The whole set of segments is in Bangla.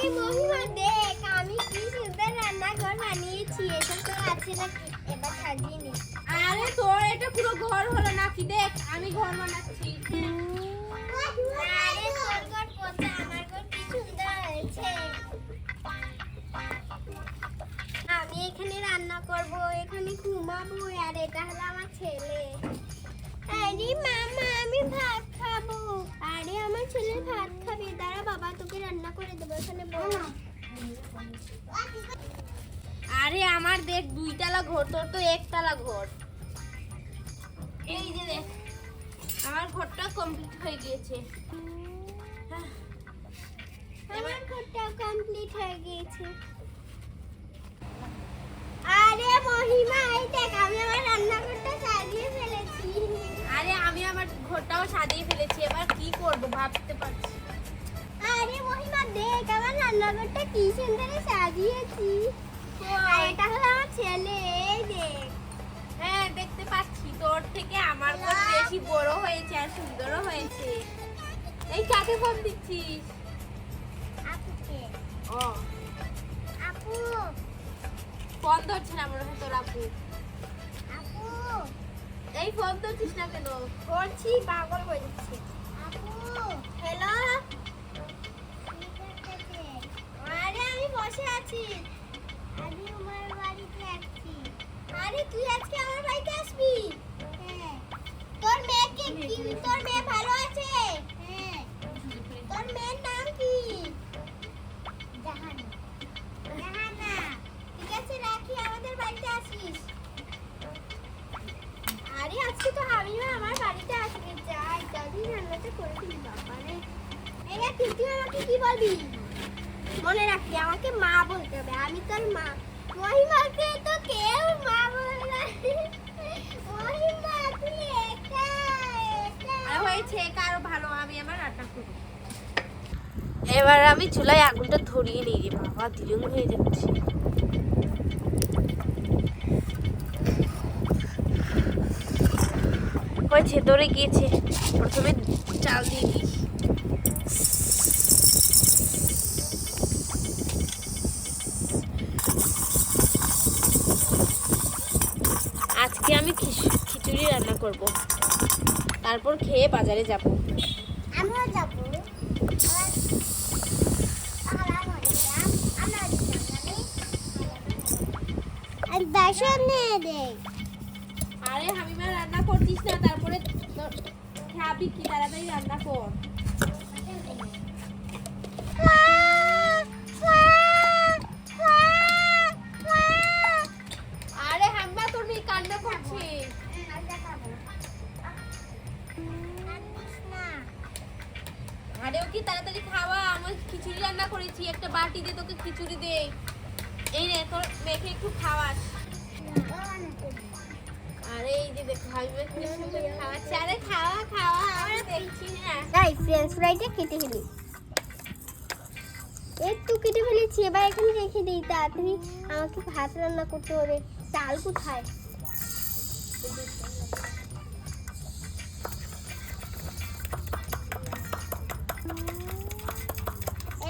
আরে মহিমা দেখ আমি কি সুন্দর রান্নাঘর বানিয়েছি। এটা তো আছে নাকি, এবার সাজিয়ে নি। আরে তোর এটা পুরো ঘর হলো নাকি? দেখ আমি ঘর বানাচ্ছি। আরে তোর ঘর কোথা, আমার ঘর কি সুন্দর হয়েছে। আমি এখানে রান্না করব, এখানে ঘুমাবো, আর এটা হলো আমার ছেলে। আরে মামা আমি ভাত খাবো। আরে আমার ছেলে ভাত খাবে, দাঁড়া বাবা তোকে রান্না করে দেবো, এখানে বল। আরে আমার দেখ 2 তলা ঘর, তোর তো 1 তলা ঘর। এই যে দেখ আমার ঘরটা কমপ্লিট হয়ে গিয়েছে। আমার ঘরটা কমপ্লিট হয়ে গিয়েছে। আরে মহিমা এই দেখ আমি আমার রান্নাঘরটা সাজিয়ে ফেলেছি। আরে আমি আমার ঘরটাও সাজিয়ে ফেলেছি, এবার কি করব ভাবতে পারছি। আরে মহিমা দেখ আমার রান্নাঘরটা কি সুন্দর সাজিয়েছি। আর এটা হলো আমার ছেলে, এই দেখ। হ্যাঁ দেখতে পাচ্ছি, তোর থেকে আমার ঘর বেশি বড় হয়েছে আর সুন্দরও হয়েছে। এই কাকে ফোন দিচ্ছিস? আপুকে। ও আপু ফোন ধরছে না মনে হয় তোর আপু। আপু এই ফোন ধরছিস না কেন? করছি, পাগল হয়ে যাচ্ছে। আপু হ্যালো। আরে আমি বসে আছি, আমি আমার বাড়িতে আসছি। আরে তুই আজকে আমার বাড়িতে আসবি? হ্যাঁ। তোর মেয়েকে কি, তোর মেয়ে ভালো আছে? হ্যাঁ। তোর মেয়ের নাম কি? জাহানা। জাহানা ঠিক আছে রাখি, আমাদের বাড়িতে আসিস। আরে আজকে তো হাবিবা আমার বাড়িতে আসবে, যাই দাদি রান্নাটা করে দিই। বাবারে এরা তুই আমাকে কি বলবি? মনে রাখবি আমাকে মা বলতে হবে, আমি তোর মা। মহিমাকে তো কেউ মা বলে না। মহিমা তুই একা একা। আর হয়েছে কারো ভালো, আমি আমার রান্না করব। এবার আমি চুলায় আগুনটা ধরিয়ে নিই রে বাবা, দিলুম হয়ে যাচ্ছে। হয়েছে ধরে গিয়েছে, প্রথমে চাল দিয়ে দিই। আজকে আমি খিচুড়ি রান্না করব, তারপর খেয়ে বাজারে যাব। আমিও যাবো। আর বেসন নিয়ে দে। আরে হাবিবা রান্না করছিস না, তারপরে খাবি কি? তাড়াতাড়ি রান্না কর। আরে হাবিবা তোর মেয়ে কান্না করছে। আরে ও কি তাড়াতাড়ি খাওয়া, আমার খিচুড়ি রান্না করেছি, একটা বাটি দে, তোকে খিচুড়ি দে। এই নে তোর মেয়েকে একটু খাওয়াস। আরে এই যে দেখ হাবিবা কি সুন্দর খাওয়াচ্ছে। আরে খাওয়া খাওয়া, আমরা দেখছি না। তাই ফ্রেঞ্চ ফ্রাইটা কেটে ফেলি, একটু কেটে ফেলেছি, এবার এখানে রেখে দিই। তাড়াতাড়ি আমাকে ভাত রান্না করতে হবে, চাল কোথায়?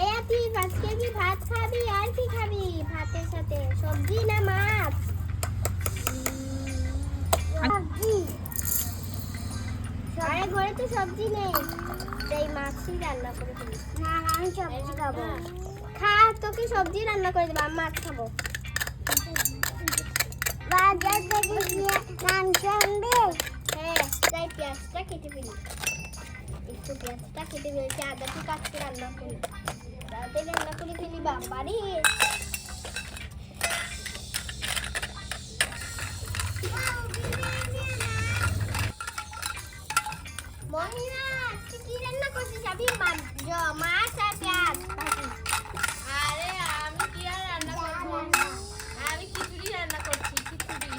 এই আপনি আজকে কি ভাত খাবি? আর কি খাবি ভাতের সাথে? সবজি না মাছ? সবজি। আরে ঘরে তো সবজি নেই, তাই মাছই রান্না করে ফেলি। না আমি সবজি খাবো। খা, তোকে সবজি রান্না করে দেবো, আমি মাছ খাবো। বাজার থেকে গিয়ে মাংস আনবে? হ্যাঁ, তাই পেঁয়াজটা কেটে ফেলি। একটু পেঁয়াজটা কেটে ফেলেছি, আদাটি কাটতে রান্না করি, তাড়াতাড়ি রান্না করে ফেলি। বাবারে মহিলা তুই কি রান্না করছিস? আমি মাছ আর পেঁয়াজ ভাজি। আরে আমি কি আর রান্না করব, আমি খিচুড়ি রান্না করছি, খিচুড়ি।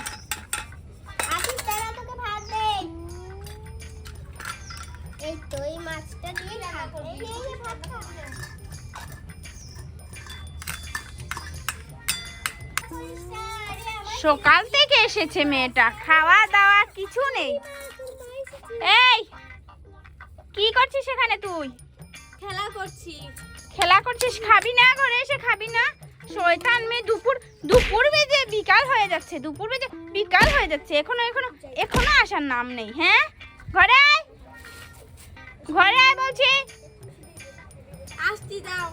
আসিস তারা তোকে ভাত দেই। এই তো এই মাছটা দিয়ে রান্না করবি। এই যে ভাত খাবি না। সকাল থেকে এসেছে মেয়েটা, খাওয়া দাওয়া কিছু নেই। এই কি করছিস এখানে তুই? খেলা করছি। খেলা করছিস, খাবি না? ঘরে এসে খাবি না? শয়তান মেয়ে, দুপুর বেজে বিকাল হয়ে যাচ্ছে, দুপুর বেজে বিকাল হয়ে যাচ্ছে, এখনো আসার নাম নেই। হ্যাঁ, ঘরে আয়, ঘরে আয় বলছি। আসতে দাও।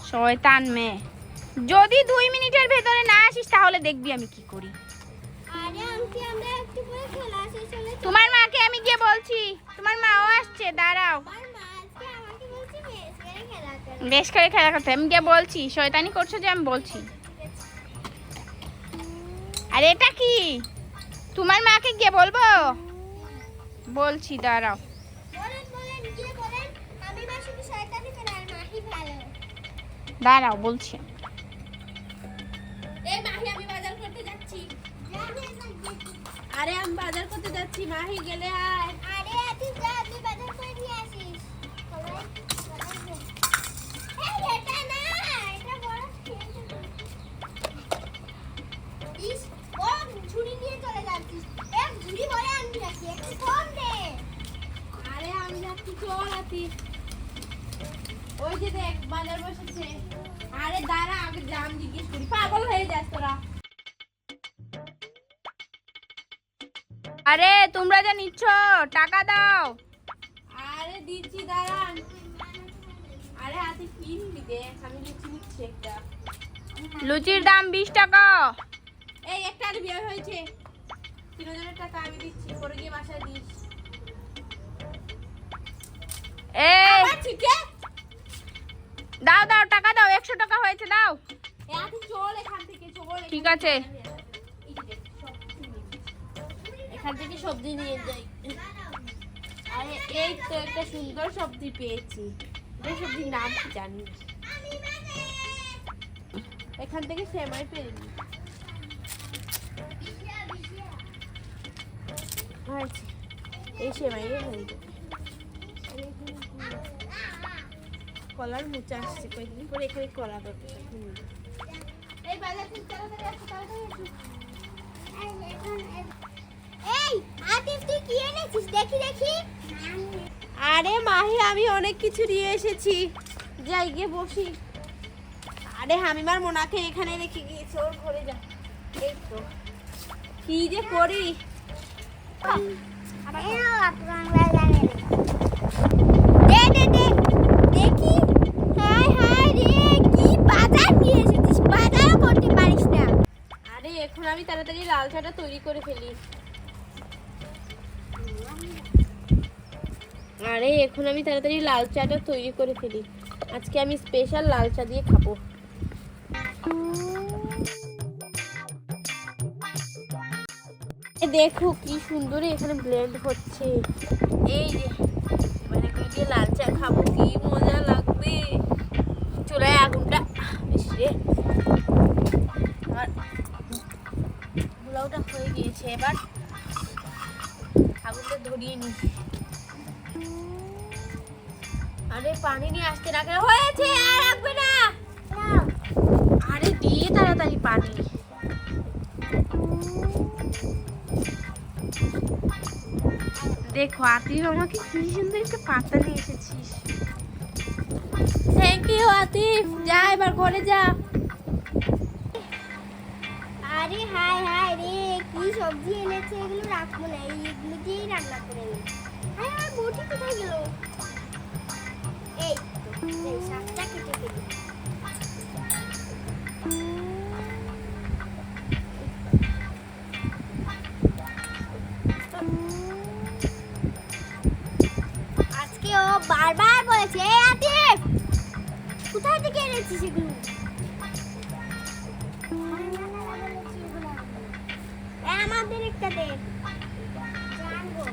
শয়তান মেয়ে, যদি 2 মিনিটের ভেতরে না আসিস তাহলে দেখবি আমি কি করি। আরে আন্টি আমরা একটু পরে খেলা শেষ হলে তোমার মাকে আমি গিয়ে বলছি, তোমার মাও আসছে, দাঁড়াও। আমার মা আজকে আমাকে বলছে বেশ করে খেলা করো। বেশ করে খেলা করতে আমি গিয়ে বলছি, শয়তানি করছো যে আমি বলছি। আরে এটা কি? তোমার মাকে গিয়ে বলবো? বলছি, দাঁড়াও। বলেন গিয়ে বলেন আমি মা শুধু শয়তানি করে আর মাহি ভালো। দাঁড়াও বলছি। এই মাহি আমি বাজার করতে যাচ্ছি। আরে আমি বাজার করতে যাচ্ছি, মাহি গেলে আয়। আরে তুই যা, তুই বাজার করে নিয়ে আসিস। এই এটা না, এটা বড় ইস, ও ঝুড়ি নিয়ে চলে যাচ্ছিস। এক ঝুড়ি ভরে আনবি নাকি? একটু কম দে। আরে আমি যাচ্ছি, চল আতি। ওই যে দেখ বাজার বসেছে। আরে দাঁড়া, আগে দাম জিজ্ঞেস করি। পাগল হয়ে যাস তোরা। আরে তোমরা যে নিচ্ছ টাকা দাও। আরে দিচ্ছি, দাঁড়া। আরে হাতে কি নিবি? দেখ আমি লুচি নিচ্ছি একটা। লুচির দাম 20 টাকা। এই একটা আর বিয়ে হয়েছে, 3000 টাকা আমি দিচ্ছি, পরে গিয়ে বাসায় দিস। এই আবার ঠিকে? দাও দাও, টাকা দাও, 100 টাকা হয়েছে, দাও। এ আতি চল এখান থেকে, চল। ঠিক আছে। এই যে দেখ, সবজি নিয়ে যাই। এখান থেকে সবজি নিয়ে যাই। আরে এই তো একটা সুন্দর সবজি পেয়েছি। এই সবজির নাম কি জানি না। এখান থেকে সেমাই পেয়েছি। হয়েছে, এই সেমাই হয়ে যাবে। কলার মুচা আসছে কয়েকদিন পরে, এখানে কলা দেবে। এই বাজার থেকে তাড়াতাড়ি আসো, তাড়াতাড়ি আসো। এই আতিফ তুই কি এনেছিস? দেখি দেখি। আরে মাহি আমি অনেক কিছু নিয়ে এসেছি, যাই গিয়ে বসি। আরে হামিমার মোনাকে এখানে রেখে গিয়েছে, ওর ঘরে যা। এই তো কি যে করি। এও আপনার বাজারে দে দে দে দেখি। হাই হাই রে, কি বাজার নিয়ে এসেছিস? বাজারও করতে পারিস না। আরে এখন আমি তাড়াতাড়ি লাল চাটা তৈরি করে ফেলি। আজকে আমি স্পেশাল লাল চা দিয়ে খাবো। দেখো কি সুন্দর এখানে ব্লেন্ড হচ্ছে। এই যে মানে এগুলো দিয়ে লাল চা খাবো, কি মজা লাগবে। চুলায় আগুনটা বেশ রে, আমার পোলাওটা হয়ে গিয়েছে। এবার আগুনটা ধরিয়ে নি। আরে পানি নিয়ে আসতে রাখা হয়েছে, আর রাখবে না। আরে দিয়ে তাড়াতাড়ি পানি। দেখো আতিফ আমাকে কি সুন্দর একটা পাতা নিয়ে এসেছিস। থ্যাংক ইউ আতিফ, যা এবার ঘরে যা। আরে হাই হাই রে, কি সবজি এনেছে? এগুলো রাখবো না, এইগুলো দিয়েই রান্না করে নি। হাই আমার বটি কোথায় গেল? এই তো, এই শাকটা কেটে ফেলি। আজকে ও বারবার বলেছে, এই আতিফ কোথায় থেকে এনেছিস এগুলো? আমাদের একটা দে। জানবো।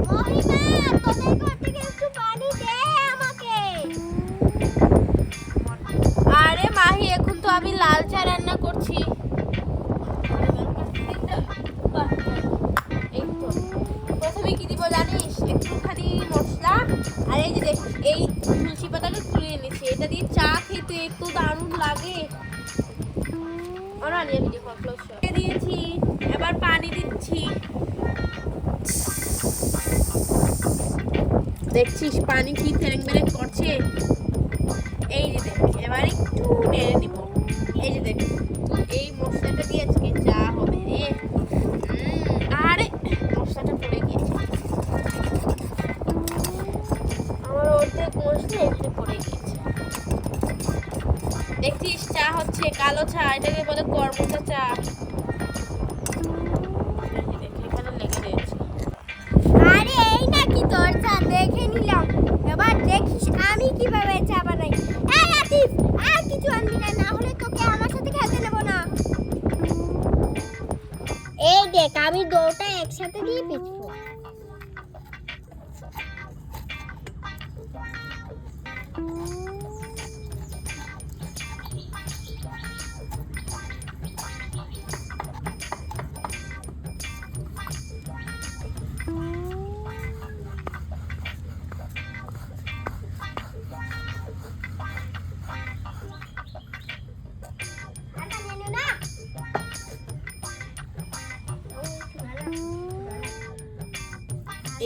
মহিমা, তোদের ঘর থেকে একটু পানি দে আমাকে। আরে মাহি এখন তো আমি লাল চা রান্না করছি। এই তো প্রথমে কি দিব জানিস? একটুখানি মশলা, আর এই যে দেখ এই তুলসী পাতাটা তুলে এনেছি, এটা দিয়ে চা খেতে এত দারুণ লাগে। দিয়েছি, এবার পানি দিচ্ছি। দেখছিস পানি কি ফেরেং বেরেং করছে। এই যে দেখ, এবার একটু নেড়ে নিব। এই যে দেখ, এই মশলাটা দিয়ে আজকে চা হবে রে। আরে মশলাটা পড়ে গিয়েছে, আমার অর্ধেক মশলা এখানে পড়ে গিয়েছে। দেখছিস চা হচ্ছে, কালো চা, এটাকে বলে কর্মচা চা। এখানে লেগে রয়েছে। আরে এই নাকি তোর চা, দেখে নিলাম। এবার দেখিস আমি কিভাবে চা বানাই। এই আতিফ, আর কিছু আনবি না, না হলে তোকে আমার সাথে খেতে নেব না। এই দেখ, আমি দুটো একসাথে দিয়ে পেছবো।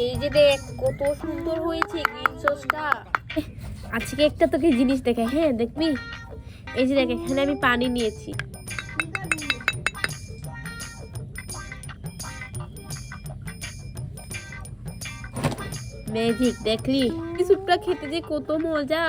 এই যে দেখ কত সুন্দর হয়েছে গ্রিন সসটা। আজকে একটা তোকে জিনিস দেখে, হ্যাঁ দেখবি। এই যে দেখ, এখানে আমি পানি নিয়েছি। ম্যাজিক দেখলি, এই স্যুপটা খেতে যে কত মজা।